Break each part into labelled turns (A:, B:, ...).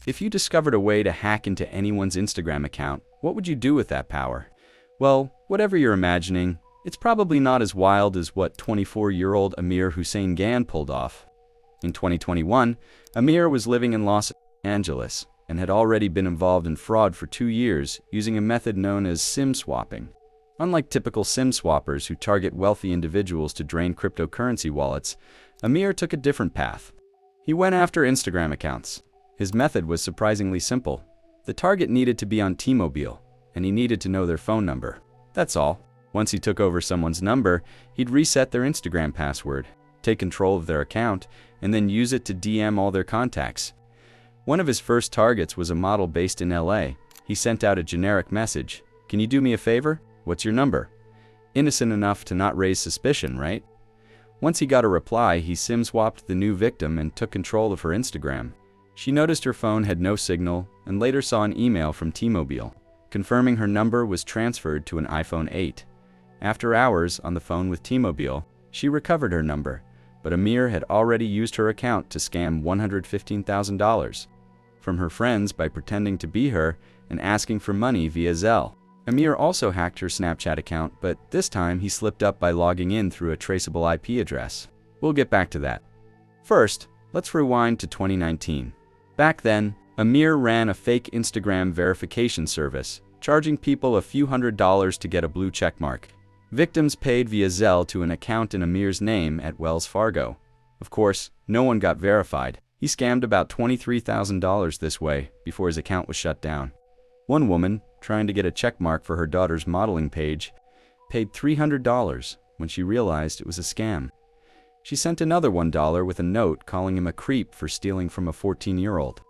A: If you discovered a way to hack into anyone's Instagram account, what would you do with that power? Well, whatever you're imagining, it's probably not as wild as what 24-year-old Amir Hussein Gan pulled off. In 2021, Amir was living in Los Angeles and had already been involved in fraud for 2 years using a method known as SIM swapping. Unlike typical SIM swappers who target wealthy individuals to drain cryptocurrency wallets, Amir took a different path. He went after Instagram accounts. His method was surprisingly simple. The target needed to be on T-Mobile, and he needed to know their phone number. That's all. Once he took over someone's number, he'd reset their Instagram password, take control of their account, and then use it to DM all their contacts. One of his first targets was a model based in LA. He sent out a generic message. "Can you do me a favor? What's your number?" Innocent enough to not raise suspicion, right? Once he got a reply, he SIM swapped the new victim and took control of her Instagram. She noticed her phone had no signal and later saw an email from T-Mobile, confirming her number was transferred to an iPhone 8. After hours on the phone with T-Mobile, she recovered her number, but Amir had already used her account to scam $115,000 from her friends by pretending to be her and asking for money via Zelle. Amir also hacked her Snapchat account, but this time he slipped up by logging in through a traceable IP address. We'll get back to that. First, let's rewind to 2019. Back then, Amir ran a fake Instagram verification service, charging people a few $100s to get a blue checkmark. Victims paid via Zelle to an account in Amir's name at Wells Fargo. Of course, no one got verified. He scammed about $23,000 this way before his account was shut down. One woman, trying to get a checkmark for her daughter's modeling page, paid $300 when she realized it was a scam. She sent another $1 with a note calling him a creep for stealing from a 14-year-old.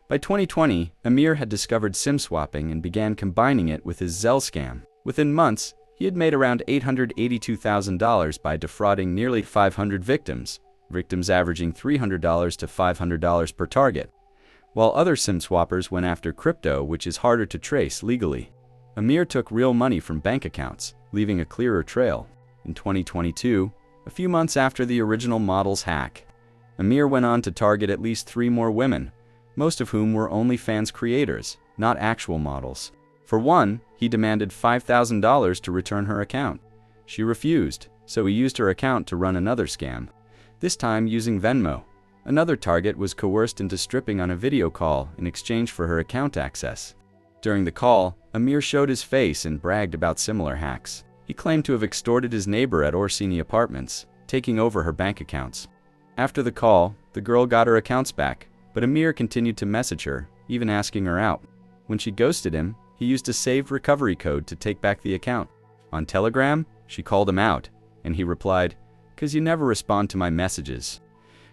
A: By 2020, Amir had discovered SIM swapping and began combining it with his Zelle scam. Within months, he had made around $882,000 by defrauding nearly 500 victims averaging $300 to $500 per target. While other SIM swappers went after crypto, which is harder to trace legally, Amir took real money from bank accounts, leaving a clearer trail. In 2022, a few months after the original model's hack, Amir went on to target at least 3 more women, most of whom were OnlyFans creators, not actual models. For one, he demanded $5,000 to return her account. She refused, so he used her account to run another scam, this time using Venmo. Another target was coerced into stripping on a video call in exchange for her account access. During the call, Amir showed his face and bragged about similar hacks. He claimed to have extorted his neighbor at Orsini Apartments, taking over her bank accounts. After the call, the girl got her accounts back, but Amir continued to message her, even asking her out. When she ghosted him, he used a saved recovery code to take back the account. On Telegram, she called him out, and he replied, "'Cause you never respond to my messages."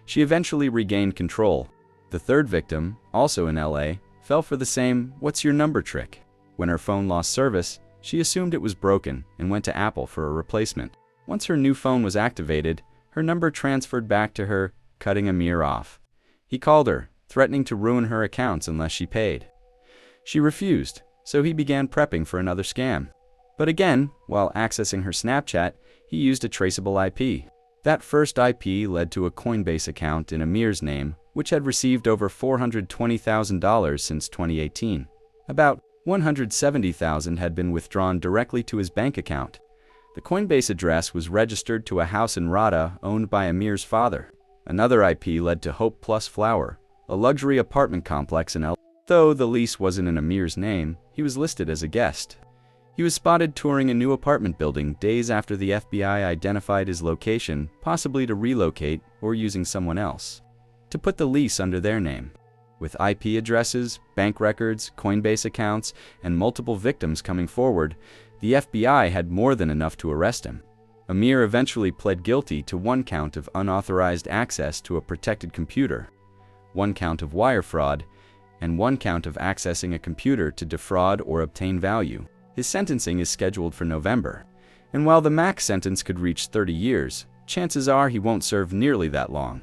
A: She eventually regained control. The third victim, also in LA, fell for the same "what's your number" trick. When her phone lost service, she assumed it was broken and went to Apple for a replacement. Once her new phone was activated, her number transferred back to her, cutting Amir off. He called her, threatening to ruin her accounts unless she paid. She refused, so he began prepping for another scam. But again, while accessing her Snapchat, he used a traceable IP. That first IP led to a Coinbase account in Amir's name, which had received over $420,000 since 2018. About $170,000 had been withdrawn directly to his bank account. The Coinbase address was registered to a house in Rada owned by Amir's father. Another IP led to Hope Plus Flower, a luxury apartment complex in LA. Though the lease wasn't in Amir's name, he was listed as a guest. He was spotted touring a new apartment building days after the FBI identified his location, possibly to relocate or using someone else to put the lease under their name. With IP addresses, bank records, Coinbase accounts, and multiple victims coming forward, the FBI had more than enough to arrest him. Amir eventually pled guilty to 1 count of unauthorized access to a protected computer, 1 count of wire fraud, and 1 count of accessing a computer to defraud or obtain value. His sentencing is scheduled for November, and while the max sentence could reach 30 years, chances are he won't serve nearly that long.